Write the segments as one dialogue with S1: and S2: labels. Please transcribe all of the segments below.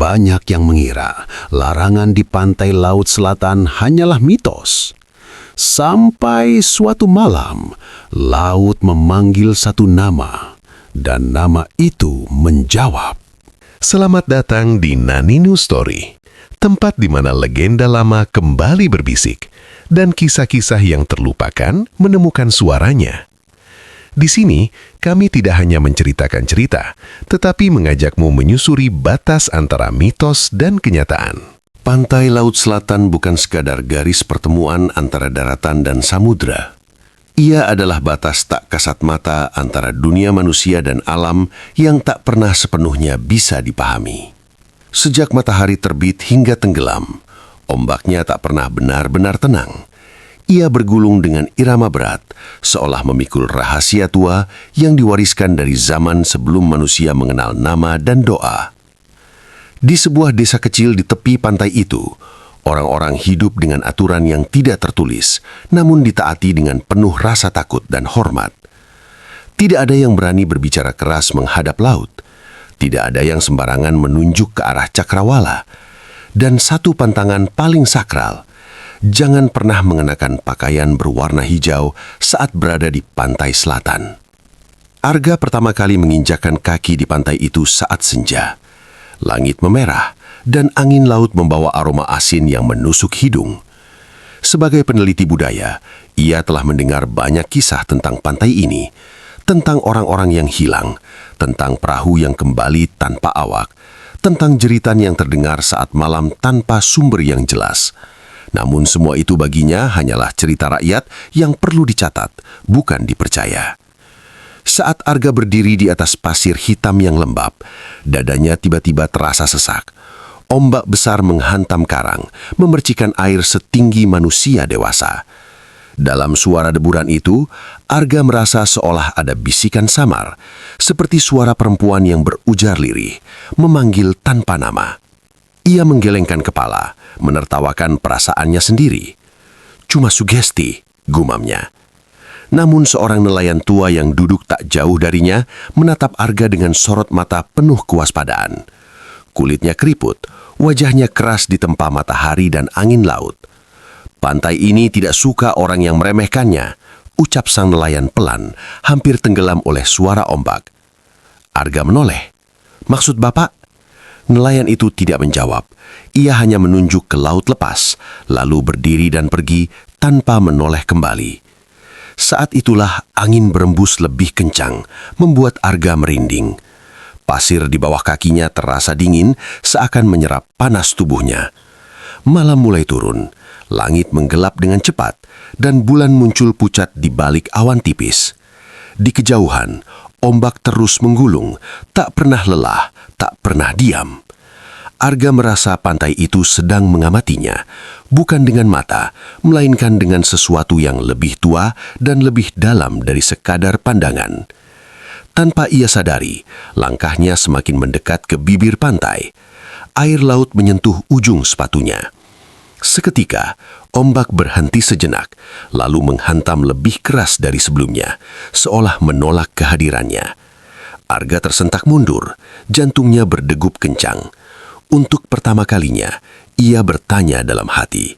S1: Banyak yang mengira larangan di pantai Laut Selatan hanyalah mitos. Sampai suatu malam, laut memanggil satu nama, dan nama itu menjawab.
S2: Selamat datang di Nani News Story, tempat di mana legenda lama kembali berbisik dan kisah-kisah yang terlupakan menemukan suaranya. Di sini, kami tidak hanya menceritakan cerita, tetapi mengajakmu menyusuri batas antara mitos dan kenyataan.
S1: Pantai Laut Selatan bukan sekadar garis pertemuan antara daratan dan samudra. Ia adalah batas tak kasat mata antara dunia manusia dan alam yang tak pernah sepenuhnya bisa dipahami. Sejak matahari terbit hingga tenggelam, ombaknya tak pernah benar-benar tenang. Ia bergulung dengan irama berat, seolah memikul rahasia tua yang diwariskan dari zaman sebelum manusia mengenal nama dan doa. Di sebuah desa kecil di tepi pantai itu, orang-orang hidup dengan aturan yang tidak tertulis, namun ditaati dengan penuh rasa takut dan hormat. Tidak ada yang berani berbicara keras menghadap laut. Tidak ada yang sembarangan menunjuk ke arah cakrawala. Dan satu pantangan paling sakral, jangan pernah mengenakan pakaian berwarna hijau saat berada di pantai selatan. Arga pertama kali menginjakkan kaki di pantai itu saat senja. Langit memerah, dan angin laut membawa aroma asin yang menusuk hidung. Sebagai peneliti budaya, ia telah mendengar banyak kisah tentang pantai ini, tentang orang-orang yang hilang, tentang perahu yang kembali tanpa awak, tentang jeritan yang terdengar saat malam tanpa sumber yang jelas. Namun semua itu baginya hanyalah cerita rakyat yang perlu dicatat, bukan dipercaya. Saat Arga berdiri di atas pasir hitam yang lembab, dadanya tiba-tiba terasa sesak. Ombak besar menghantam karang, memercikan air setinggi manusia dewasa. Dalam suara deburan itu, Arga merasa seolah ada bisikan samar, seperti suara perempuan yang berujar lirih, memanggil tanpa nama. Ia menggelengkan kepala, menertawakan perasaannya sendiri. Cuma sugesti, gumamnya. Namun seorang nelayan tua yang duduk tak jauh darinya menatap Arga dengan sorot mata penuh kewaspadaan. Kulitnya keriput, wajahnya keras ditempa matahari dan angin laut. Pantai ini tidak suka orang yang meremehkannya, ucap sang nelayan pelan, hampir tenggelam oleh suara ombak. Arga menoleh. Maksud Bapak? Nelayan itu tidak menjawab. Ia hanya menunjuk ke laut lepas, lalu berdiri dan pergi tanpa menoleh kembali. Saat itulah angin berembus lebih kencang, membuat Arga merinding. Pasir di bawah kakinya terasa dingin, seakan menyerap panas tubuhnya. Malam mulai turun, langit menggelap dengan cepat, dan bulan muncul pucat di balik awan tipis. Di kejauhan, ombak terus menggulung, tak pernah lelah, tak pernah diam. Arga merasa pantai itu sedang mengamatinya, bukan dengan mata, melainkan dengan sesuatu yang lebih tua dan lebih dalam dari sekadar pandangan. Tanpa ia sadari, langkahnya semakin mendekat ke bibir pantai. Air laut menyentuh ujung sepatunya. Seketika, ombak berhenti sejenak, lalu menghantam lebih keras dari sebelumnya, seolah menolak kehadirannya. Arga tersentak mundur, jantungnya berdegup kencang. Untuk pertama kalinya, ia bertanya dalam hati,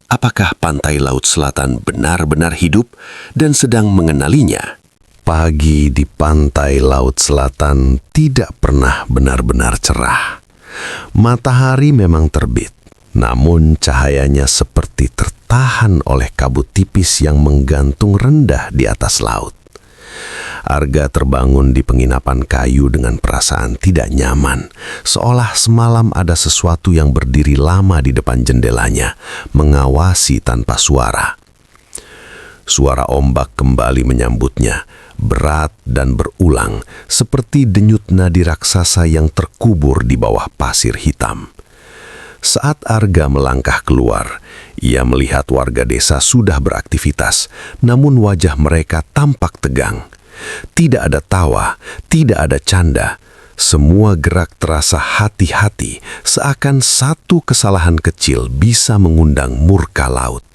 S1: apakah pantai Laut Selatan benar-benar hidup dan sedang mengenalinya?
S2: Pagi di pantai Laut Selatan tidak pernah benar-benar cerah. Matahari memang terbit, namun cahayanya seperti tertahan oleh kabut tipis yang menggantung rendah di atas laut. Arga terbangun di penginapan kayu dengan perasaan tidak nyaman, seolah semalam ada sesuatu yang berdiri lama di depan jendelanya, mengawasi tanpa suara. Suara ombak kembali menyambutnya, berat dan berulang, seperti denyut nadi raksasa yang terkubur di bawah pasir hitam. Saat Arga melangkah keluar, ia melihat warga desa sudah beraktivitas, namun wajah mereka tampak tegang. Tidak ada tawa, tidak ada canda. Semua gerak terasa hati-hati, seakan satu kesalahan kecil bisa mengundang murka laut.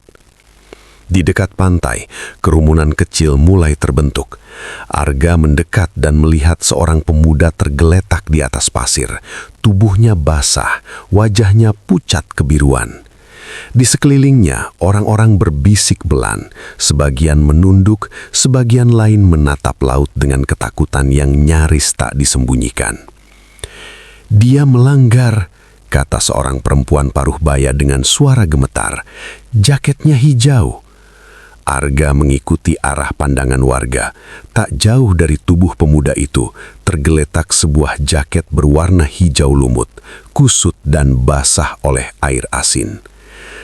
S2: Di dekat pantai, kerumunan kecil mulai terbentuk. Arga mendekat dan melihat seorang pemuda tergeletak di atas pasir. Tubuhnya basah, wajahnya pucat kebiruan. Di sekelilingnya, orang-orang berbisik belan. Sebagian menunduk, sebagian lain menatap laut dengan ketakutan yang nyaris tak disembunyikan. "Dia melanggar," kata seorang perempuan paruh baya dengan suara gemetar. "Jaketnya hijau." Arga mengikuti arah pandangan warga. Tak jauh dari tubuh pemuda itu, tergeletak sebuah jaket berwarna hijau lumut, kusut dan basah oleh air asin.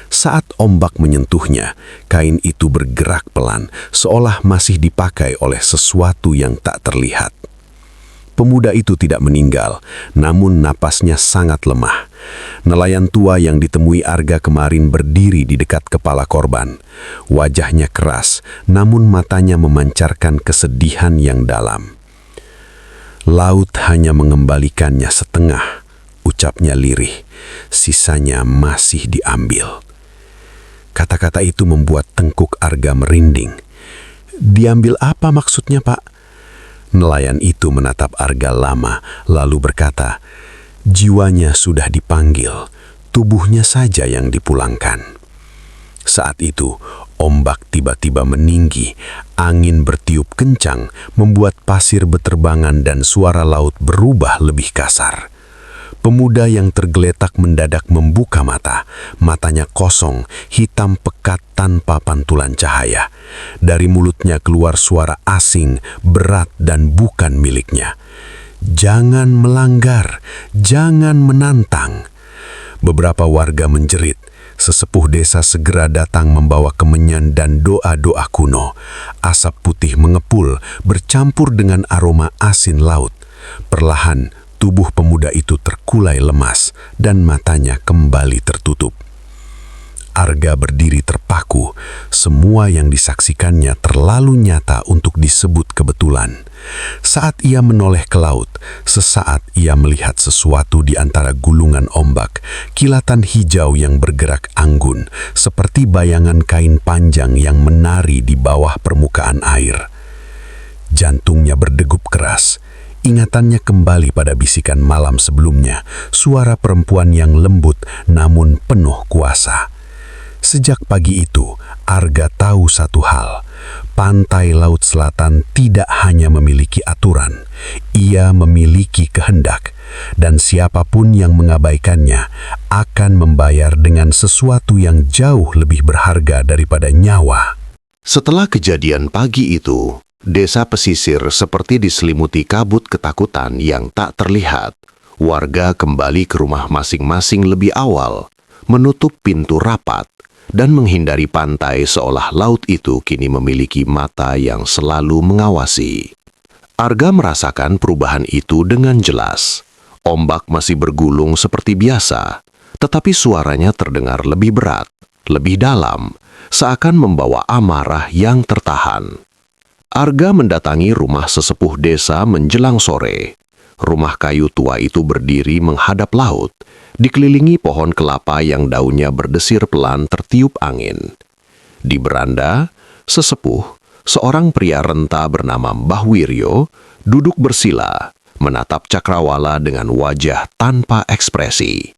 S2: Saat ombak menyentuhnya, kain itu bergerak pelan, seolah masih dipakai oleh sesuatu yang tak terlihat. Pemuda itu tidak meninggal, namun napasnya sangat lemah. Nelayan tua yang ditemui Arga kemarin berdiri di dekat kepala korban. Wajahnya keras, namun matanya memancarkan kesedihan yang dalam. "Laut hanya mengembalikannya setengah," ucapnya lirih. "Sisanya masih diambil." Kata-kata itu membuat tengkuk Arga merinding. "Diambil apa maksudnya, Pak?" Nelayan itu menatap Arga lama, lalu berkata, "Jiwanya sudah dipanggil, tubuhnya saja yang dipulangkan." Saat itu, ombak tiba-tiba meninggi, angin bertiup kencang, membuat pasir beterbangan dan suara laut berubah lebih kasar. Pemuda yang tergeletak mendadak membuka mata. Matanya kosong, hitam pekat tanpa pantulan cahaya. Dari mulutnya keluar suara asing, berat dan bukan miliknya. "Jangan melanggar, jangan menantang." Beberapa warga menjerit. Sesepuh desa segera datang membawa kemenyan dan doa-doa kuno. Asap putih mengepul, bercampur dengan aroma asin laut. Perlahan, tubuh pemuda itu terkulai lemas dan matanya kembali tertutup. Arga berdiri terpaku. Semua yang disaksikannya terlalu nyata untuk disebut kebetulan. Saat ia menoleh ke laut, sesaat ia melihat sesuatu di antara gulungan ombak, kilatan hijau yang bergerak anggun, seperti bayangan kain panjang yang menari di bawah permukaan air. Jantungnya berdegup keras. Ingatannya kembali pada bisikan malam sebelumnya, suara perempuan yang lembut namun penuh kuasa. Sejak pagi itu, Arga tahu satu hal. Pantai Laut Selatan tidak hanya memiliki aturan, ia memiliki kehendak. Dan siapapun yang mengabaikannya akan membayar dengan sesuatu yang jauh lebih berharga daripada nyawa.
S1: Setelah kejadian pagi itu, desa pesisir seperti diselimuti kabut ketakutan yang tak terlihat. Warga kembali ke rumah masing-masing lebih awal, menutup pintu rapat, dan menghindari pantai seolah laut itu kini memiliki mata yang selalu mengawasi. Arga merasakan perubahan itu dengan jelas. Ombak masih bergulung seperti biasa, tetapi suaranya terdengar lebih berat, lebih dalam, seakan membawa amarah yang tertahan. Arga mendatangi rumah sesepuh desa menjelang sore. Rumah kayu tua itu berdiri menghadap laut, dikelilingi pohon kelapa yang daunnya berdesir pelan tertiup angin. Di beranda, sesepuh, seorang pria renta bernama Mbah Wiryo, duduk bersila, menatap cakrawala dengan wajah tanpa ekspresi.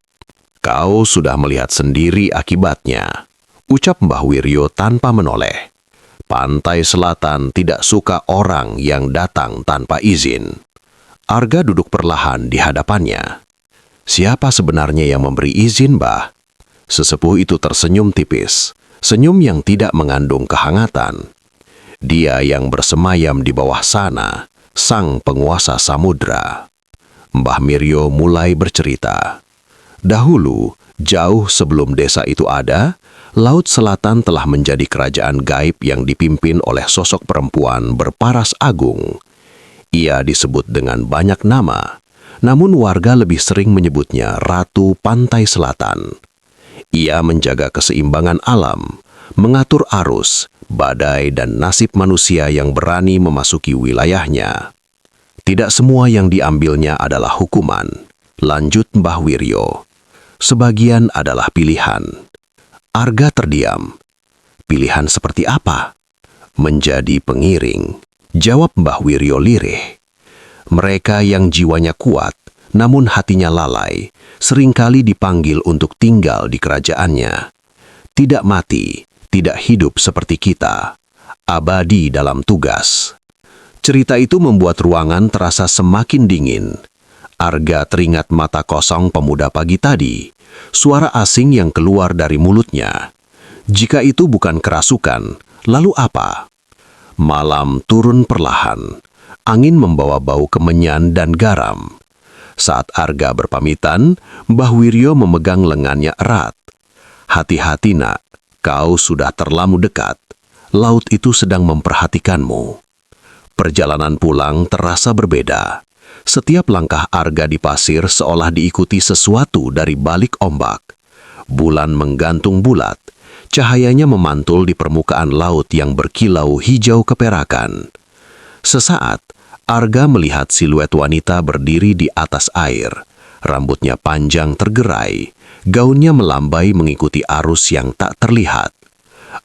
S1: "Kau sudah melihat sendiri akibatnya," ucap Mbah Wiryo tanpa menoleh. "Pantai Selatan tidak suka orang yang datang tanpa izin." Arga duduk perlahan di hadapannya. "Siapa sebenarnya yang memberi izin, Mbah?" Sesepuh itu tersenyum tipis, senyum yang tidak mengandung kehangatan. "Dia yang bersemayam di bawah sana, sang penguasa samudra." Mbah Miryo mulai bercerita. Dahulu, jauh sebelum desa itu ada, Laut Selatan telah menjadi kerajaan gaib yang dipimpin oleh sosok perempuan berparas agung. Ia disebut dengan banyak nama, namun warga lebih sering menyebutnya Ratu Pantai Selatan. Ia menjaga keseimbangan alam, mengatur arus, badai dan nasib manusia yang berani memasuki wilayahnya. "Tidak semua yang diambilnya adalah hukuman," lanjut Mbah Wiryo. "Sebagian adalah pilihan." Arga terdiam.
S3: pilihan seperti apa? Menjadi pengiring, jawab Mbah Wiryo lirih. Mereka yang jiwanya kuat, namun hatinya lalai, seringkali dipanggil untuk tinggal di kerajaannya. Tidak mati, tidak hidup seperti kita, abadi dalam tugas. Cerita itu membuat ruangan terasa semakin dingin. Arga teringat mata kosong pemuda pagi tadi, suara asing yang keluar dari mulutnya. Jika itu bukan kerasukan, lalu apa? Malam turun perlahan, angin membawa bau kemenyan dan garam. Saat Arga berpamitan, Mbah Wiryo memegang lengannya erat. Hati-hati nak, kau sudah terlalu dekat. Laut itu sedang memperhatikanmu. Perjalanan pulang terasa berbeda. Setiap langkah Arga di pasir seolah diikuti sesuatu dari balik ombak. Bulan menggantung bulat, cahayanya memantul di permukaan laut yang berkilau hijau keperakan. Sesaat, Arga melihat siluet wanita berdiri di atas air. Rambutnya panjang tergerai, gaunnya melambai mengikuti arus yang tak terlihat.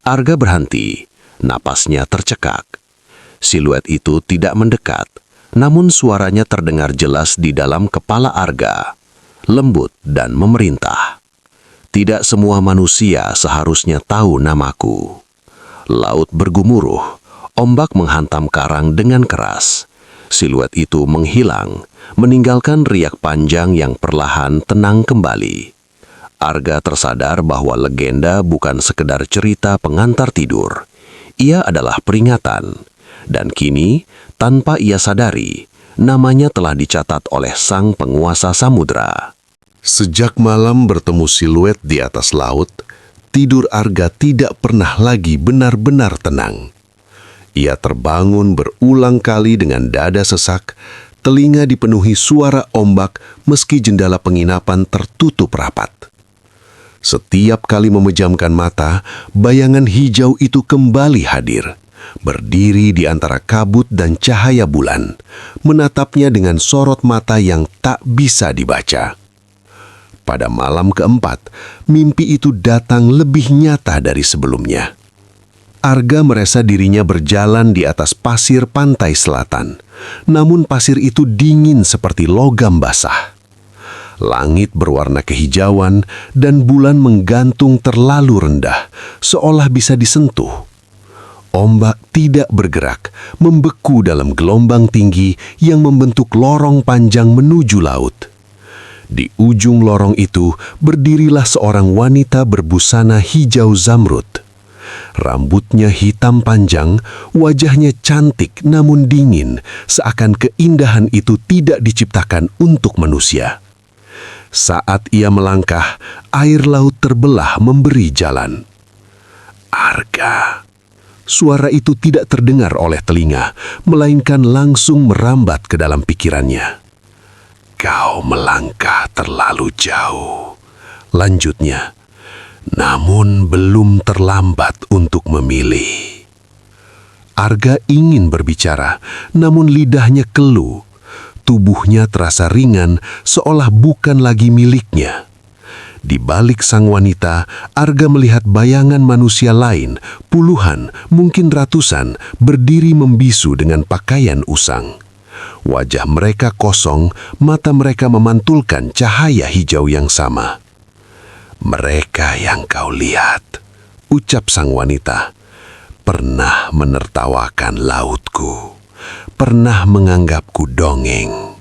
S3: Arga berhenti, napasnya tercekak. Siluet itu tidak mendekat, namun suaranya terdengar jelas di dalam kepala Arga, lembut dan memerintah. Tidak semua manusia seharusnya tahu namaku. Laut bergumuruh, ombak menghantam karang dengan keras. Siluet itu menghilang, meninggalkan riak panjang yang perlahan tenang kembali. Arga tersadar bahwa legenda bukan sekedar cerita pengantar tidur. Ia adalah peringatan. Dan kini, tanpa ia sadari, namanya telah dicatat oleh sang penguasa samudra.
S1: Sejak malam bertemu siluet di atas laut, tidur Arga tidak pernah lagi benar-benar tenang. Ia terbangun berulang kali dengan dada sesak, telinga dipenuhi suara ombak meski jendela penginapan tertutup rapat. Setiap kali memejamkan mata, bayangan hijau itu kembali hadir. Berdiri di antara kabut dan cahaya bulan, menatapnya dengan sorot mata yang tak bisa dibaca. Pada malam keempat, mimpi itu datang lebih nyata dari sebelumnya. Arga merasa dirinya berjalan di atas pasir pantai selatan, namun pasir itu dingin seperti logam basah. Langit berwarna kehijauan dan bulan menggantung terlalu rendah, seolah bisa disentuh. Ombak tidak bergerak, membeku dalam gelombang tinggi yang membentuk lorong panjang menuju laut. Di ujung lorong itu berdirilah seorang wanita berbusana hijau zamrud. Rambutnya hitam panjang, wajahnya cantik namun dingin, seakan keindahan itu tidak diciptakan untuk manusia. Saat ia melangkah, air laut terbelah memberi jalan. Arga. Suara itu tidak terdengar oleh telinga, melainkan langsung merambat ke dalam pikirannya. Kau melangkah terlalu jauh, lanjutnya. Namun belum terlambat untuk memilih. Arga ingin berbicara, namun lidahnya keluh. Tubuhnya terasa ringan, seolah bukan lagi miliknya. Di balik sang wanita, Arga melihat bayangan manusia lain, puluhan, mungkin ratusan, berdiri membisu dengan pakaian usang. Wajah mereka kosong, mata mereka memantulkan cahaya hijau yang sama. Mereka yang kau lihat, ucap sang wanita, pernah menertawakan lautku, pernah menganggapku dongeng.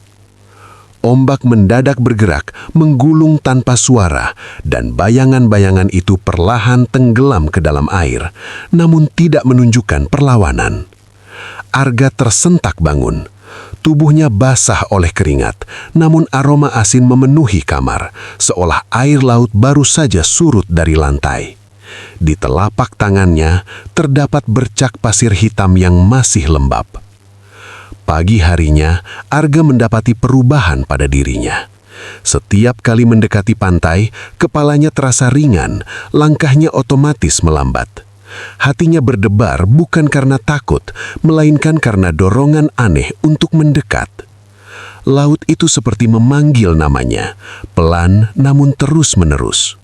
S1: Ombak mendadak bergerak, menggulung tanpa suara, dan bayangan-bayangan itu perlahan tenggelam ke dalam air, namun tidak menunjukkan perlawanan. Arga tersentak bangun. Tubuhnya basah oleh keringat, namun aroma asin memenuhi kamar, seolah air laut baru saja surut dari lantai. Di telapak tangannya terdapat bercak pasir hitam yang masih lembab. Pagi harinya, Arga mendapati perubahan pada dirinya. Setiap kali mendekati pantai, kepalanya terasa ringan, langkahnya otomatis melambat. Hatinya berdebar bukan karena takut, melainkan karena dorongan aneh untuk mendekat. Laut itu seperti memanggil namanya, pelan namun terus-menerus.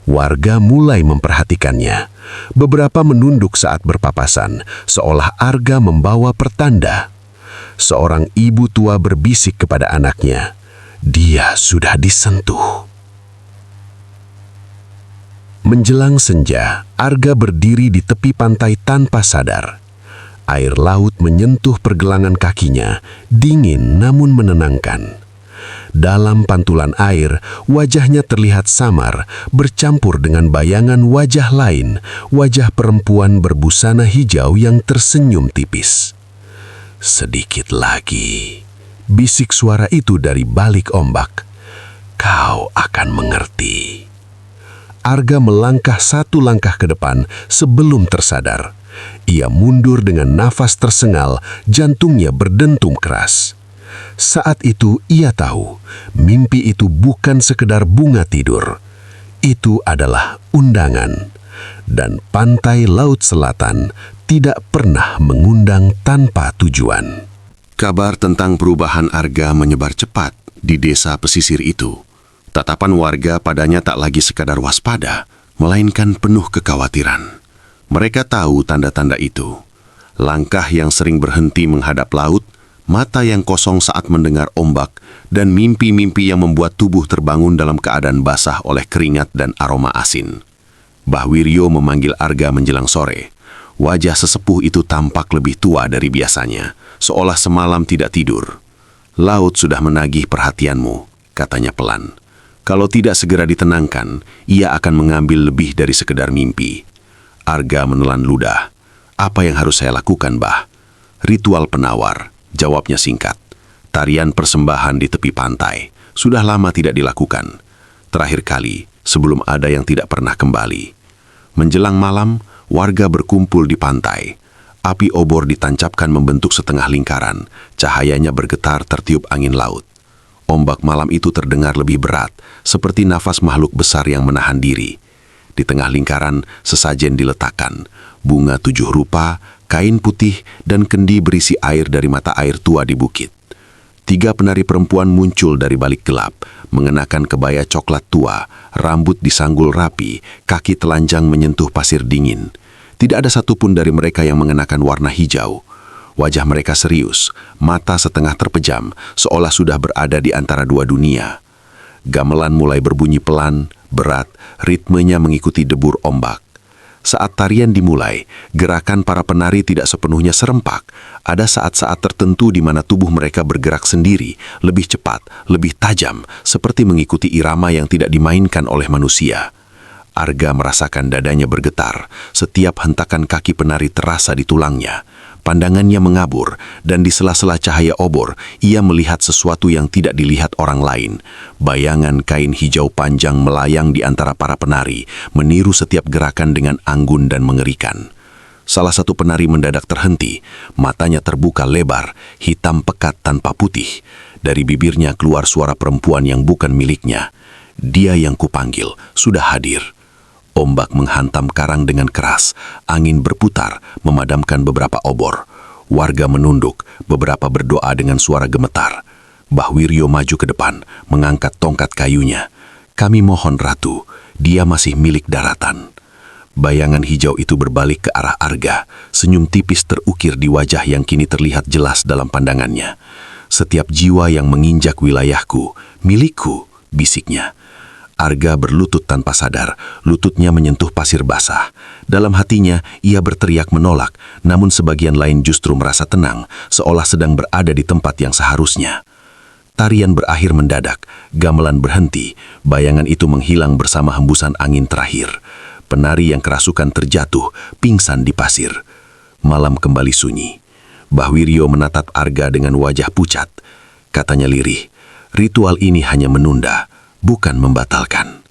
S2: Warga mulai memperhatikannya. Beberapa menunduk saat berpapasan, seolah Arga membawa pertanda. Seorang ibu tua berbisik kepada anaknya, dia sudah disentuh. Menjelang senja, Arga berdiri di tepi pantai tanpa sadar. Air laut menyentuh pergelangan kakinya, dingin namun menenangkan. Dalam pantulan air, wajahnya terlihat samar, bercampur dengan bayangan wajah lain, wajah perempuan berbusana hijau yang tersenyum tipis. Sedikit lagi, bisik suara itu dari balik ombak. Kau akan mengerti. Arga melangkah satu langkah ke depan sebelum tersadar. Ia mundur dengan nafas tersengal, jantungnya berdentum keras. Saat itu ia tahu, mimpi itu bukan sekedar bunga tidur. Itu adalah undangan. Dan pantai Laut Selatan tidak pernah mengundang tanpa tujuan.
S1: Kabar tentang perubahan Arga menyebar cepat di desa pesisir itu. Tatapan warga padanya tak lagi sekadar waspada, melainkan penuh kekhawatiran. Mereka tahu tanda-tanda itu. Langkah yang sering berhenti menghadap laut, mata yang kosong saat mendengar ombak, dan mimpi-mimpi yang membuat tubuh terbangun dalam keadaan basah oleh keringat dan aroma asin. Mbah Wiryo memanggil Arga menjelang sore. Wajah sesepuh itu tampak lebih tua dari biasanya, seolah semalam tidak tidur. Laut sudah menagih perhatianmu, katanya pelan. Kalau tidak segera ditenangkan, ia akan mengambil lebih dari sekedar mimpi. Arga menelan ludah. Apa yang harus saya lakukan, Mbah? Ritual penawar. Jawabnya singkat. Tarian persembahan di tepi pantai. Sudah lama tidak dilakukan. Terakhir kali, sebelum ada yang tidak pernah kembali. Menjelang malam, warga berkumpul di pantai. Api obor ditancapkan membentuk setengah lingkaran. Cahayanya bergetar tertiup angin laut. Ombak malam itu terdengar lebih berat, seperti nafas makhluk besar yang menahan diri. Di tengah lingkaran, sesajen diletakkan. Bunga 7 rupa, kain putih, dan kendi berisi air dari mata air tua di bukit. 3 penari perempuan muncul dari balik gelap, mengenakan kebaya coklat tua, rambut disanggul rapi, kaki telanjang menyentuh pasir dingin. Tidak ada satupun dari mereka yang mengenakan warna hijau. Wajah mereka serius, mata setengah terpejam, seolah sudah berada di antara dua dunia. Gamelan mulai berbunyi pelan, berat, ritmenya mengikuti debur ombak. Saat tarian dimulai, gerakan para penari tidak sepenuhnya serempak. Ada saat-saat tertentu di mana tubuh mereka bergerak sendiri, lebih cepat, lebih tajam, seperti mengikuti irama yang tidak dimainkan oleh manusia. Arga merasakan dadanya bergetar, setiap hentakan kaki penari terasa di tulangnya. Pandangannya mengabur, dan di sela-sela cahaya obor, ia melihat sesuatu yang tidak dilihat orang lain. Bayangan kain hijau panjang melayang di antara para penari, meniru setiap gerakan dengan anggun dan mengerikan. Salah satu penari mendadak terhenti, matanya terbuka lebar, hitam pekat tanpa putih. Dari bibirnya keluar suara perempuan yang bukan miliknya. Dia yang kupanggil, sudah hadir. Ombak menghantam karang dengan keras, angin berputar, memadamkan beberapa obor. Warga menunduk, beberapa berdoa dengan suara gemetar. Mbah Wiryo maju ke depan, mengangkat tongkat kayunya. Kami mohon Ratu, dia masih milik daratan. Bayangan hijau itu berbalik ke arah Arga, senyum tipis terukir di wajah yang kini terlihat jelas dalam pandangannya. Setiap jiwa yang menginjak wilayahku, milikku, bisiknya. Arga berlutut tanpa sadar, lututnya menyentuh pasir basah. Dalam hatinya, ia berteriak menolak, namun sebagian lain justru merasa tenang, seolah sedang berada di tempat yang seharusnya. Tarian berakhir mendadak, gamelan berhenti, bayangan itu menghilang bersama hembusan angin terakhir. Penari yang kerasukan terjatuh, pingsan di pasir. Malam kembali sunyi. Mbah Wiryo menatap Arga dengan wajah pucat. Katanya lirih, ritual ini hanya menunda, bukan membatalkan.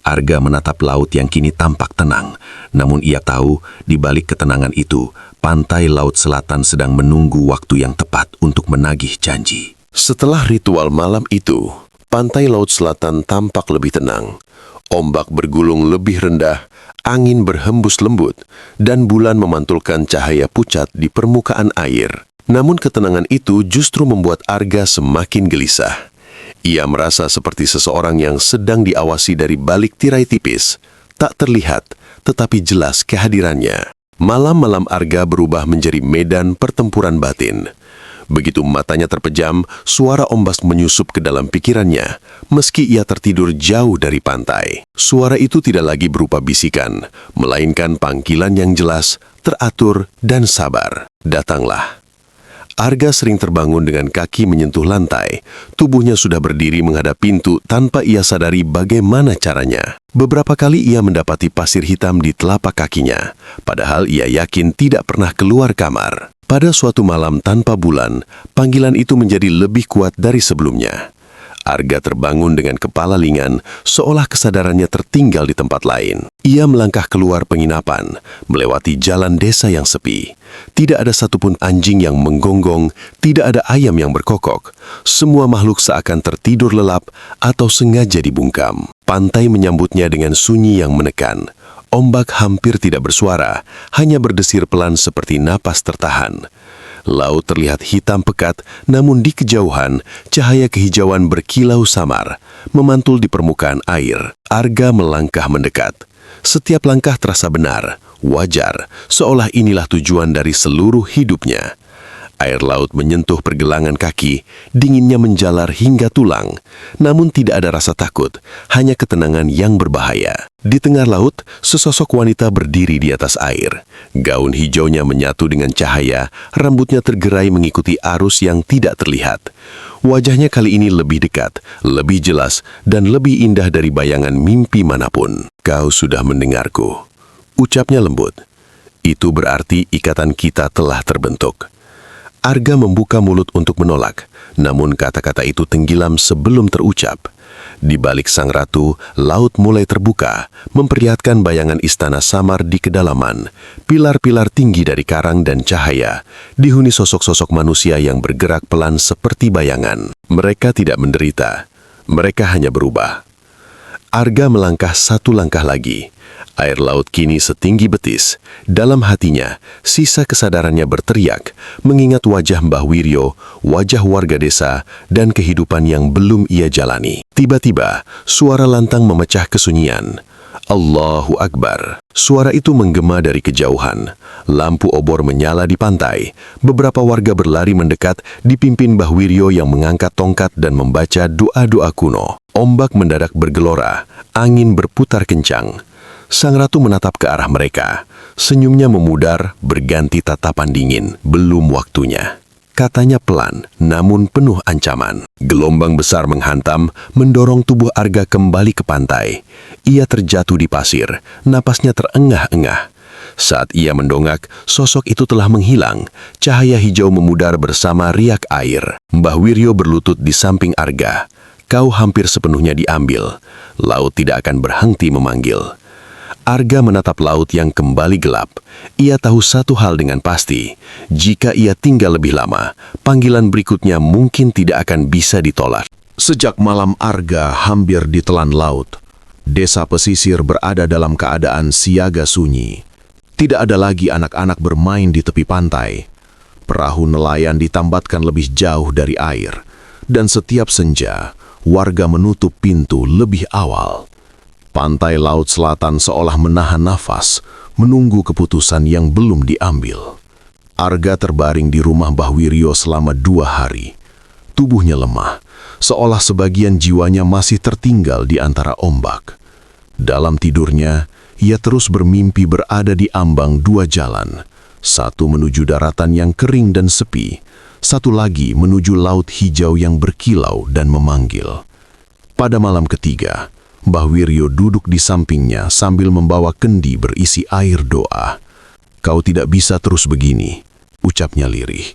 S1: Arga menatap laut yang kini tampak tenang, namun ia tahu di balik ketenangan itu, pantai Laut Selatan sedang menunggu waktu yang tepat untuk menagih janji.
S2: Setelah ritual malam itu, pantai Laut Selatan tampak lebih tenang. Ombak bergulung lebih rendah, angin berhembus lembut, dan bulan memantulkan cahaya pucat di permukaan air. Namun ketenangan itu justru membuat Arga semakin gelisah.
S1: Ia merasa seperti seseorang yang sedang diawasi dari balik tirai tipis. Tak terlihat, tetapi jelas kehadirannya. Malam-malam Arga berubah menjadi medan pertempuran batin. Begitu matanya terpejam, suara ombak menyusup ke dalam pikirannya, meski ia tertidur jauh dari pantai. Suara itu tidak lagi berupa bisikan, melainkan panggilan yang jelas, teratur, dan sabar. Datanglah. Arga sering terbangun dengan kaki menyentuh lantai. Tubuhnya sudah berdiri menghadap pintu tanpa ia sadari bagaimana caranya. Beberapa kali ia mendapati pasir hitam di telapak kakinya, padahal ia yakin tidak pernah keluar kamar. Pada suatu malam tanpa bulan, panggilan itu menjadi lebih kuat dari sebelumnya. Arga terbangun dengan kepala lingan, seolah kesadarannya tertinggal di tempat lain. Ia melangkah keluar penginapan, melewati jalan desa yang sepi. Tidak ada satupun anjing yang menggonggong, tidak ada ayam yang berkokok. Semua makhluk seakan tertidur lelap atau sengaja dibungkam. Pantai menyambutnya dengan sunyi yang menekan. Ombak hampir tidak bersuara, hanya berdesir pelan seperti napas tertahan. Laut terlihat hitam pekat, namun di kejauhan, cahaya kehijauan berkilau samar, memantul di permukaan air. Arga melangkah mendekat. Setiap langkah terasa benar, wajar, seolah inilah tujuan dari seluruh hidupnya. Air laut menyentuh pergelangan kaki, dinginnya menjalar hingga tulang. Namun tidak ada rasa takut, hanya ketenangan yang berbahaya. Di tengah laut, sesosok wanita berdiri di atas air. Gaun hijaunya menyatu dengan cahaya, rambutnya tergerai mengikuti arus yang tidak terlihat. Wajahnya kali ini lebih dekat, lebih jelas, dan lebih indah dari bayangan mimpi manapun. "Kau sudah mendengarku," ucapnya lembut. "Itu berarti ikatan kita telah terbentuk." Arga membuka mulut untuk menolak, namun kata-kata itu tenggelam sebelum terucap. Di balik sang ratu, laut mulai terbuka, memperlihatkan bayangan istana samar di kedalaman. Pilar-pilar tinggi dari karang dan cahaya, dihuni sosok-sosok manusia yang bergerak pelan seperti bayangan. Mereka tidak menderita, mereka hanya berubah. Arga melangkah satu langkah lagi. Air laut kini setinggi betis. Dalam hatinya, sisa kesadarannya berteriak, mengingat wajah Mbah Wiryo, wajah warga desa, dan kehidupan yang belum ia jalani. Tiba-tiba, suara lantang memecah kesunyian. Allahu Akbar. Suara itu menggema dari kejauhan. Lampu obor menyala di pantai. Beberapa warga berlari mendekat, dipimpin Mbah Wiryo yang mengangkat tongkat dan membaca doa-doa kuno. Ombak mendadak bergelora, angin berputar kencang. Sang ratu menatap ke arah mereka. Senyumnya memudar, berganti tatapan dingin. Belum waktunya. Katanya pelan, namun penuh ancaman. Gelombang besar menghantam, mendorong tubuh Arga kembali ke pantai. Ia terjatuh di pasir, napasnya terengah-engah. Saat ia mendongak, sosok itu telah menghilang. Cahaya hijau memudar bersama riak air. Mbah Wiryo berlutut di samping Arga. "Kau hampir sepenuhnya diambil. Laut tidak akan berhenti memanggil." Arga menatap laut yang kembali gelap. Ia tahu satu hal dengan pasti. Jika ia tinggal lebih lama, panggilan berikutnya mungkin tidak akan bisa ditolak.
S2: Sejak malam Arga hampir ditelan laut, desa pesisir berada dalam keadaan siaga sunyi. Tidak ada lagi anak-anak bermain di tepi pantai. Perahu nelayan ditambatkan lebih jauh dari air. Dan setiap senja, warga menutup pintu lebih awal. Pantai laut selatan seolah menahan nafas, menunggu keputusan yang belum diambil. Arga terbaring di rumah Mbah Wiryo selama 2 hari. Tubuhnya lemah, seolah sebagian jiwanya masih tertinggal di antara ombak. Dalam tidurnya, ia terus bermimpi berada di ambang 2 jalan. Satu menuju daratan yang kering dan sepi, satu lagi menuju laut hijau yang berkilau dan memanggil. Pada malam ketiga, Mbah Wiryo duduk di sampingnya sambil membawa kendi berisi air doa. "Kau tidak bisa terus begini," ucapnya lirih.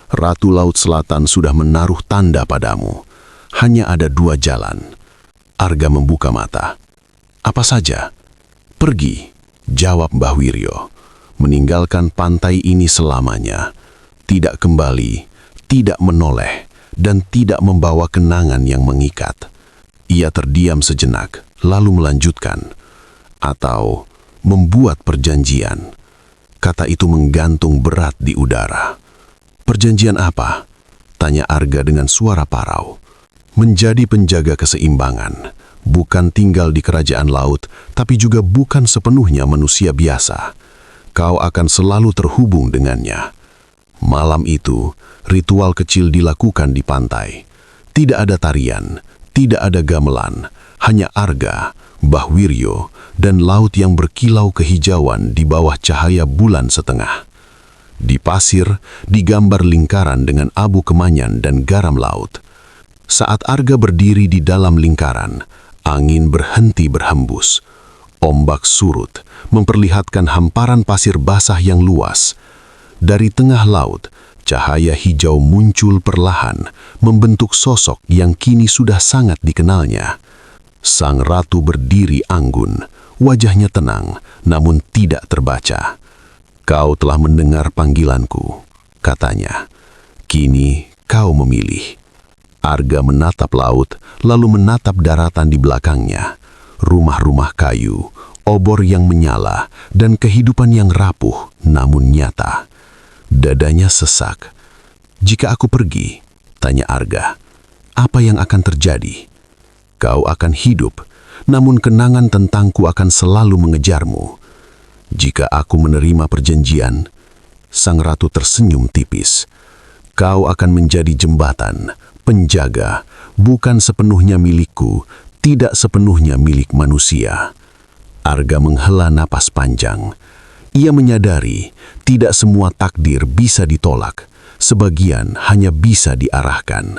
S2: "Ratu Laut Selatan sudah menaruh tanda padamu. Hanya ada 2 jalan." Arga membuka mata. "Apa saja?" "Pergi," jawab Mbah Wiryo. "Meninggalkan pantai ini selamanya. Tidak kembali, tidak menoleh, dan tidak membawa kenangan yang mengikat." Ia terdiam sejenak, lalu melanjutkan, "Atau membuat perjanjian." Kata itu menggantung berat di udara. "Perjanjian apa?" tanya Arga dengan suara parau. menjadi penjaga keseimbangan, bukan tinggal di kerajaan laut, tapi juga bukan sepenuhnya manusia biasa. Kau akan selalu terhubung dengannya. Malam itu, ritual kecil dilakukan di pantai. Tidak ada tarian, tidak ada gamelan, hanya Arga, Mbah Wiryo, dan laut yang berkilau kehijauan di bawah cahaya bulan setengah. Di pasir, digambar lingkaran dengan abu kemanyan dan garam laut. Saat Arga berdiri di dalam lingkaran, angin berhenti berhembus. Ombak surut, memperlihatkan hamparan pasir basah yang luas. Dari tengah laut, cahaya hijau muncul perlahan, membentuk sosok yang kini sudah sangat dikenalnya. Sang ratu berdiri anggun, wajahnya tenang, namun tidak terbaca. Kau telah mendengar panggilanku, katanya. Kini kau memilih. Arga menatap laut, lalu menatap daratan di belakangnya. Rumah-rumah kayu, obor yang menyala, dan kehidupan yang rapuh namun nyata. Dadanya sesak. Jika aku pergi, tanya Arga, apa yang akan terjadi? Kau akan hidup, namun kenangan tentangku akan selalu mengejarmu. Jika aku menerima perjanjian, sang ratu tersenyum tipis. Kau akan menjadi jembatan, penjaga, bukan sepenuhnya milikku, tidak sepenuhnya milik manusia. Arga menghela napas panjang. Ia menyadari tidak semua takdir bisa ditolak, sebagian hanya bisa diarahkan.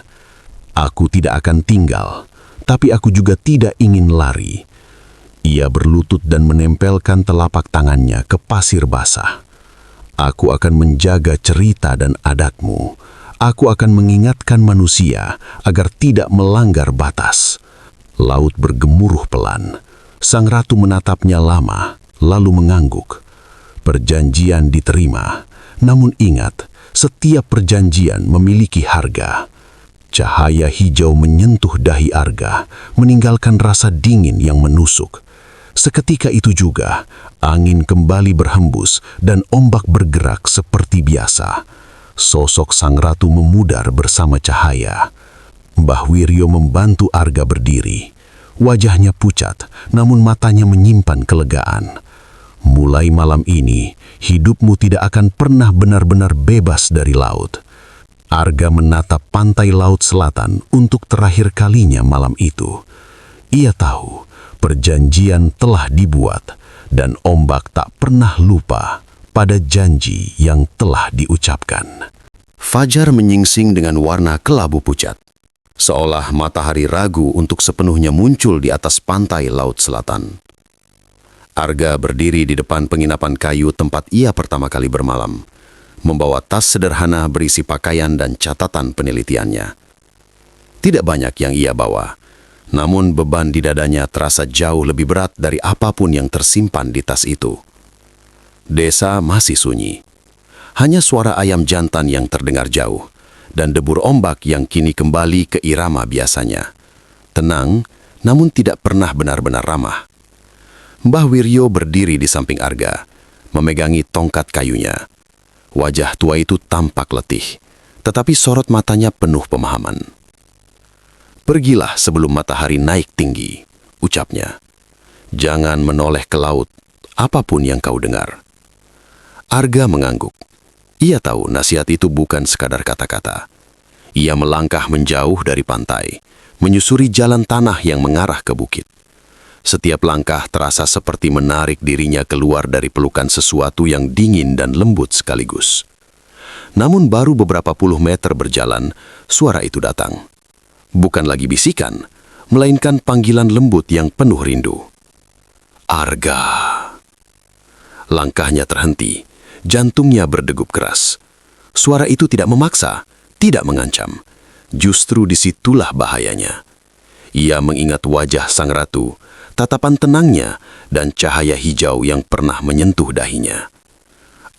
S2: Aku tidak akan tinggal, tapi aku juga tidak ingin lari. Ia berlutut dan menempelkan telapak tangannya ke pasir basah. Aku akan menjaga cerita dan adatmu. Aku akan mengingatkan manusia agar tidak melanggar batas. Laut bergemuruh pelan. Sang ratu menatapnya lama, lalu mengangguk. Perjanjian diterima, namun ingat, setiap perjanjian memiliki harga. Cahaya hijau menyentuh dahi Arga, meninggalkan rasa dingin yang menusuk. Seketika itu juga, angin kembali berhembus dan ombak bergerak seperti biasa. Sosok sang ratu memudar bersama cahaya. Mbah Wiryo membantu Arga berdiri. Wajahnya pucat, namun matanya menyimpan kelegaan. Mulai malam ini, hidupmu tidak akan pernah benar-benar bebas dari laut. Arga menatap pantai laut selatan untuk terakhir kalinya malam itu. Ia tahu perjanjian telah dibuat dan ombak tak pernah lupa pada janji yang telah diucapkan.
S1: Fajar menyingsing dengan warna kelabu pucat, seolah matahari ragu untuk sepenuhnya muncul di atas pantai laut selatan. Arga berdiri di depan penginapan kayu tempat ia pertama kali bermalam, membawa tas sederhana berisi pakaian dan catatan penelitiannya. Tidak banyak yang ia bawa, namun beban di dadanya terasa jauh lebih berat dari apapun yang tersimpan di tas itu. Desa masih sunyi. Hanya suara ayam jantan yang terdengar jauh, dan debur ombak yang kini kembali ke irama biasanya. Tenang, namun tidak pernah benar-benar ramah. Mbah Wiryo berdiri di samping Arga, memegangi tongkat kayunya. Wajah tua itu tampak letih, tetapi sorot matanya penuh pemahaman. Pergilah sebelum matahari naik tinggi, ucapnya. Jangan menoleh ke laut, apapun yang kau dengar. Arga mengangguk. Ia tahu nasihat itu bukan sekadar kata-kata. Ia melangkah menjauh dari pantai, menyusuri jalan tanah yang mengarah ke bukit. Setiap langkah terasa seperti menarik dirinya keluar dari pelukan sesuatu yang dingin dan lembut sekaligus. Namun baru beberapa puluh meter berjalan, suara itu datang. Bukan lagi bisikan, melainkan panggilan lembut yang penuh rindu. Arga. Langkahnya terhenti, jantungnya berdegup keras. Suara itu tidak memaksa, tidak mengancam. Justru disitulah bahayanya. Ia mengingat wajah sang ratu, tatapan tenangnya, dan cahaya hijau yang pernah menyentuh dahinya.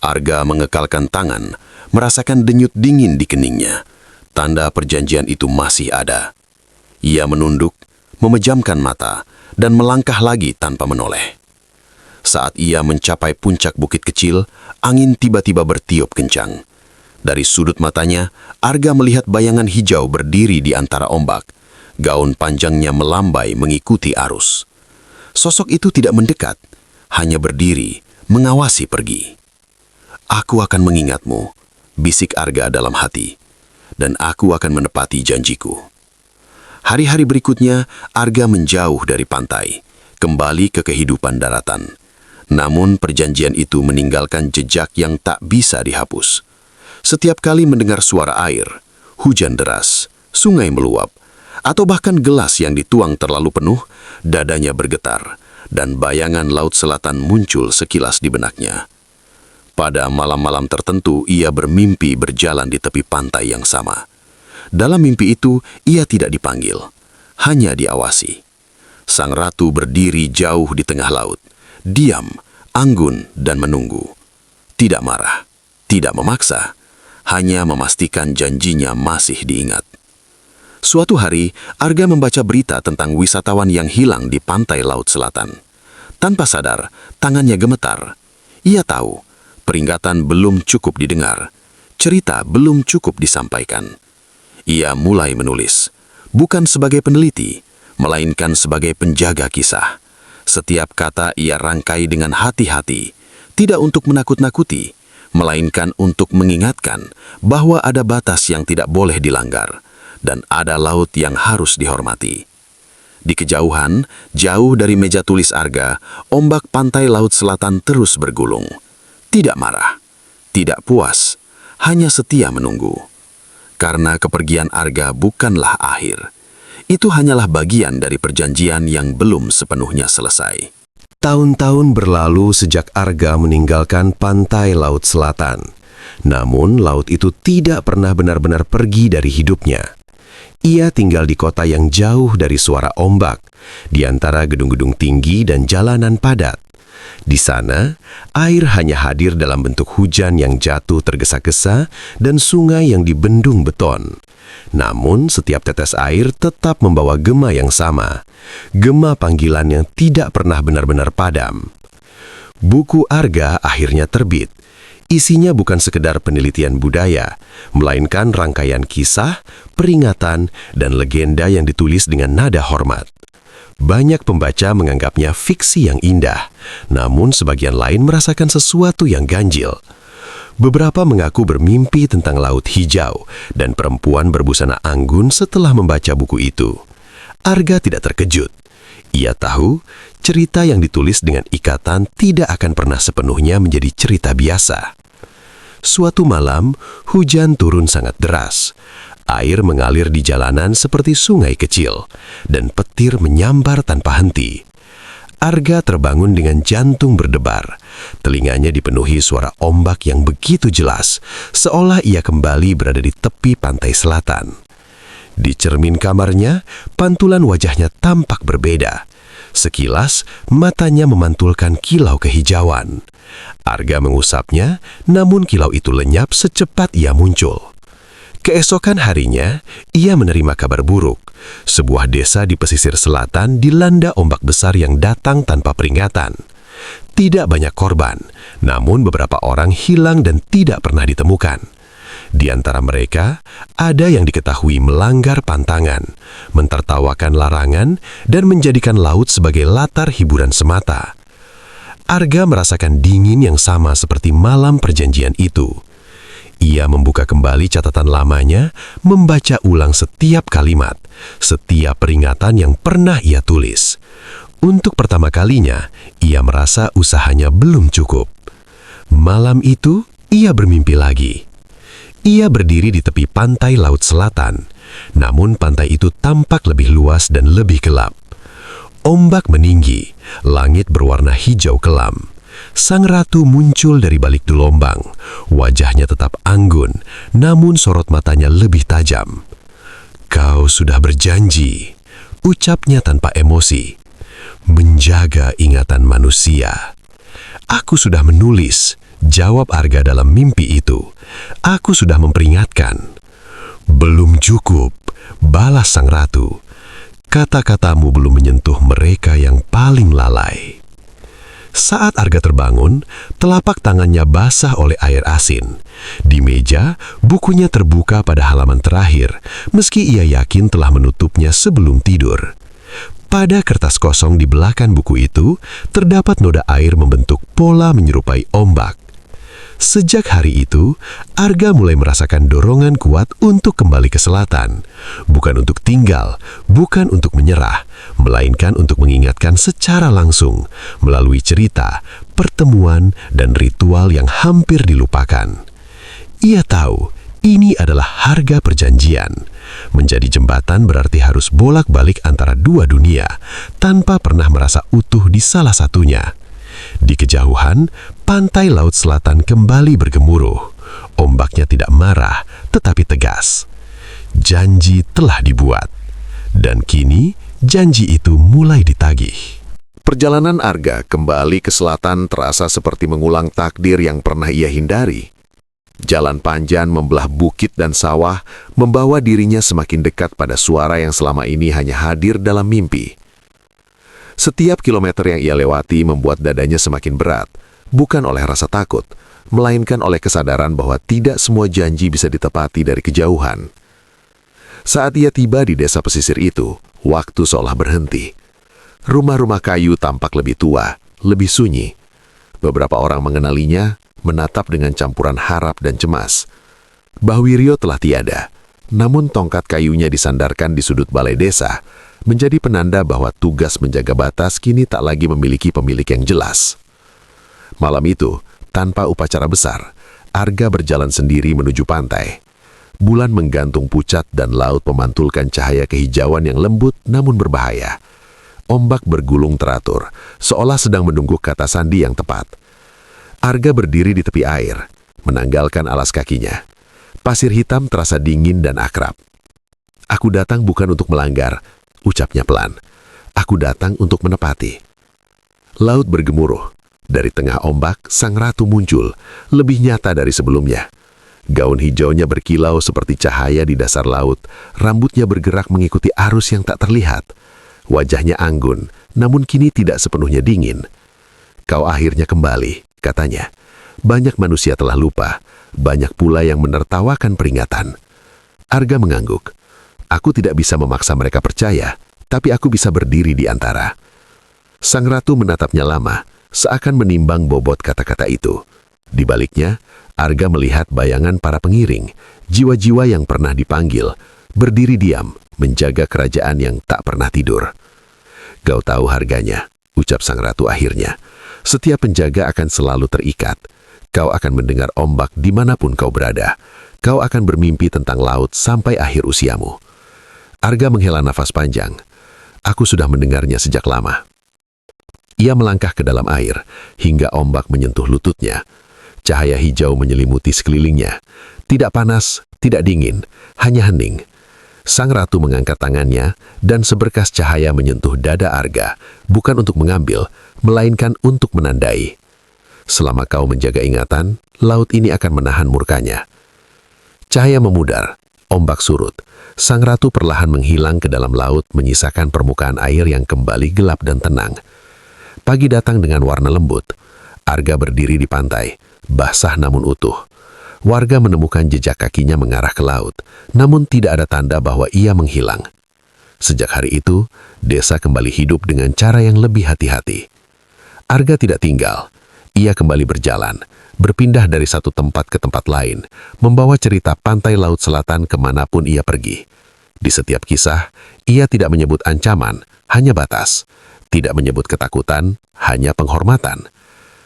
S1: Arga mengekalkan tangan, merasakan denyut dingin di keningnya. Tanda perjanjian itu masih ada. Ia menunduk, memejamkan mata, dan melangkah lagi tanpa menoleh. Saat ia mencapai puncak bukit kecil, angin tiba-tiba bertiup kencang. Dari sudut matanya, Arga melihat bayangan hijau berdiri di antara ombak. Gaun panjangnya melambai mengikuti arus. Sosok itu tidak mendekat, hanya berdiri, mengawasi pergi. "Aku akan mengingatmu," bisik Arga dalam hati, "dan aku akan menepati janjiku." Hari-hari berikutnya, Arga menjauh dari pantai, kembali ke kehidupan daratan. Namun perjanjian itu meninggalkan jejak yang tak bisa dihapus. Setiap kali mendengar suara air, hujan deras, sungai meluap, atau bahkan gelas yang dituang terlalu penuh, dadanya bergetar, dan bayangan laut selatan muncul sekilas di benaknya. Pada malam-malam tertentu, ia bermimpi berjalan di tepi pantai yang sama. Dalam mimpi itu, ia tidak dipanggil, hanya diawasi. Sang ratu berdiri jauh di tengah laut, diam, anggun, dan menunggu. Tidak marah, tidak memaksa, hanya memastikan janjinya masih diingat. Suatu hari, Arga membaca berita tentang wisatawan yang hilang di pantai laut selatan. Tanpa sadar, tangannya gemetar. Ia tahu, peringatan belum cukup didengar, cerita belum cukup disampaikan. Ia mulai menulis, bukan sebagai peneliti, melainkan sebagai penjaga kisah. Setiap kata ia rangkai dengan hati-hati, tidak untuk menakut-nakuti, melainkan untuk mengingatkan bahwa ada batas yang tidak boleh dilanggar, dan ada laut yang harus dihormati. Di kejauhan, jauh dari meja tulis Arga, ombak pantai laut selatan terus bergulung. Tidak marah, tidak puas, hanya setia menunggu. Karena kepergian Arga bukanlah akhir. Itu hanyalah bagian dari perjanjian yang belum sepenuhnya selesai.
S2: Tahun-tahun berlalu sejak Arga meninggalkan pantai laut selatan. Namun, laut itu tidak pernah benar-benar pergi dari hidupnya. Ia tinggal di kota yang jauh dari suara ombak, di antara gedung-gedung tinggi dan jalanan padat. Di sana, air hanya hadir dalam bentuk hujan yang jatuh tergesa-gesa dan sungai yang dibendung beton. Namun, setiap tetes air tetap membawa gema yang sama, gema panggilan yang tidak pernah benar-benar padam. Buku Arga akhirnya terbit. Isinya bukan sekedar penelitian budaya, melainkan rangkaian kisah, peringatan, dan legenda yang ditulis dengan nada hormat. Banyak pembaca menganggapnya fiksi yang indah, namun sebagian lain merasakan sesuatu yang ganjil. Beberapa mengaku bermimpi tentang laut hijau dan perempuan berbusana anggun setelah membaca buku itu. Arga tidak terkejut. Ia tahu cerita yang ditulis dengan ikatan tidak akan pernah sepenuhnya menjadi cerita biasa. Suatu malam, hujan turun sangat deras. Air mengalir di jalanan seperti sungai kecil, dan petir menyambar tanpa henti. Arga terbangun dengan jantung berdebar. Telinganya dipenuhi suara ombak yang begitu jelas, seolah ia kembali berada di tepi pantai selatan. Di cermin kamarnya, pantulan wajahnya tampak berbeda. Sekilas, matanya memantulkan kilau kehijauan. Arga mengusapnya, namun kilau itu lenyap secepat ia muncul. Keesokan harinya, ia menerima kabar buruk. Sebuah desa di pesisir selatan dilanda ombak besar yang datang tanpa peringatan. Tidak banyak korban, namun beberapa orang hilang dan tidak pernah ditemukan. Di antara mereka, ada yang diketahui melanggar pantangan, mentertawakan larangan, dan menjadikan laut sebagai latar hiburan semata. Arga merasakan dingin yang sama seperti malam perjanjian itu. Ia membuka kembali catatan lamanya, membaca ulang setiap kalimat, setiap peringatan yang pernah ia tulis. Untuk pertama kalinya, ia merasa usahanya belum cukup. Malam itu, ia bermimpi lagi. Ia berdiri di tepi pantai laut selatan, namun pantai itu tampak lebih luas dan lebih gelap. Ombak meninggi, langit berwarna hijau kelam. Sang ratu muncul dari balik gelombang. Wajahnya tetap anggun, namun sorot matanya lebih tajam. "Kau sudah berjanji," ucapnya tanpa emosi, "menjaga ingatan manusia." "Aku sudah menulis," jawab Arga dalam mimpi itu. "Aku sudah memperingatkan." "Belum cukup," balas sang ratu. "Kata-katamu belum menyentuh mereka yang paling lalai." Saat Arga terbangun, telapak tangannya basah oleh air asin. Di meja, bukunya terbuka pada halaman terakhir, meski ia yakin telah menutupnya sebelum tidur. Pada kertas kosong di belakang buku itu, terdapat noda air membentuk pola menyerupai ombak. Sejak hari itu, Arga mulai merasakan dorongan kuat untuk kembali ke selatan. Bukan untuk tinggal, bukan untuk menyerah, melainkan untuk mengingatkan secara langsung, melalui cerita, pertemuan, dan ritual yang hampir dilupakan. Ia tahu, ini adalah harga perjanjian. Menjadi jembatan berarti harus bolak-balik antara dua dunia, tanpa pernah merasa utuh di salah satunya. Di kejauhan, pantai laut selatan kembali bergemuruh. Ombaknya tidak marah, tetapi tegas. Janji telah dibuat. Dan kini, janji itu mulai ditagih.
S1: Perjalanan Arga kembali ke selatan terasa seperti mengulang takdir yang pernah ia hindari. Jalan panjang membelah bukit dan sawah, membawa dirinya semakin dekat pada suara yang selama ini hanya hadir dalam mimpi. Setiap kilometer yang ia lewati membuat dadanya semakin berat, bukan oleh rasa takut, melainkan oleh kesadaran bahwa tidak semua janji bisa ditepati dari kejauhan. Saat ia tiba di desa pesisir itu, waktu seolah berhenti. Rumah-rumah kayu tampak lebih tua, lebih sunyi. Beberapa orang mengenalinya, menatap dengan campuran harap dan cemas. Mbah Wiryo telah tiada, namun tongkat kayunya disandarkan di sudut balai desa, menjadi penanda bahwa tugas menjaga batas kini tak lagi memiliki pemilik yang jelas. Malam itu, tanpa upacara besar, Arga berjalan sendiri menuju pantai. Bulan menggantung pucat dan laut memantulkan cahaya kehijauan yang lembut namun berbahaya. Ombak bergulung teratur, seolah sedang menunggu kata sandi yang tepat. Arga berdiri di tepi air, menanggalkan alas kakinya. Pasir hitam terasa dingin dan akrab. "Aku datang bukan untuk melanggar," ucapnya pelan. "Aku datang untuk menepati." Laut bergemuruh. Dari tengah ombak, sang ratu muncul, lebih nyata dari sebelumnya. Gaun hijaunya berkilau seperti cahaya di dasar laut, rambutnya bergerak mengikuti arus yang tak terlihat. Wajahnya anggun, namun kini tidak sepenuhnya dingin. "Kau akhirnya kembali," katanya. "Banyak manusia telah lupa, banyak pula yang menertawakan peringatan." Arga mengangguk. "Aku tidak bisa memaksa mereka percaya, tapi aku bisa berdiri di antara." Sang ratu menatapnya lama, seakan menimbang bobot kata-kata itu. Di baliknya, Arga melihat bayangan para pengiring, jiwa-jiwa yang pernah dipanggil, berdiri diam, menjaga kerajaan yang tak pernah tidur. "Kau tahu harganya," ucap sang ratu akhirnya. "Setiap penjaga akan selalu terikat. Kau akan mendengar ombak dimanapun kau berada. Kau akan bermimpi tentang laut sampai akhir usiamu." Arga menghela nafas panjang. "Aku sudah mendengarnya sejak lama." Ia melangkah ke dalam air, hingga ombak menyentuh lututnya. Cahaya hijau menyelimuti sekelilingnya. Tidak panas, tidak dingin, hanya hening. Sang ratu mengangkat tangannya, dan seberkas cahaya menyentuh dada Arga, bukan untuk mengambil, melainkan untuk menandai. "Selama kau menjaga ingatan, laut ini akan menahan murkanya." Cahaya memudar, ombak surut. Sang ratu perlahan menghilang ke dalam laut, menyisakan permukaan air yang kembali gelap dan tenang. Pagi datang dengan warna lembut. Arga berdiri di pantai, basah namun utuh. Warga menemukan jejak kakinya mengarah ke laut, namun tidak ada tanda bahwa ia menghilang. Sejak hari itu, desa kembali hidup dengan cara yang lebih hati-hati. Arga tidak tinggal. Ia kembali berjalan, berpindah dari satu tempat ke tempat lain, membawa cerita pantai laut selatan kemanapun ia pergi. Di setiap kisah, ia tidak menyebut ancaman, hanya batas. Tidak menyebut ketakutan, hanya penghormatan.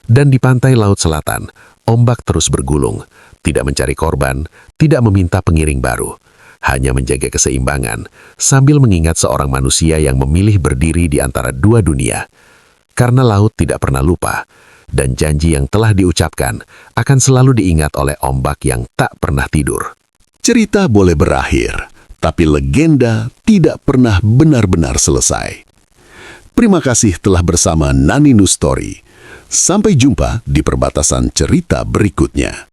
S1: Dan di pantai laut selatan, ombak terus bergulung, tidak mencari korban, tidak meminta pengiring baru, hanya menjaga keseimbangan, sambil mengingat seorang manusia yang memilih berdiri di antara dua dunia. Karena laut tidak pernah lupa, dan janji yang telah diucapkan akan selalu diingat oleh ombak yang tak pernah tidur.
S4: Cerita boleh berakhir, tapi legenda tidak pernah benar-benar selesai. Terima kasih telah bersama Nani News Story. Sampai jumpa di perbatasan cerita berikutnya.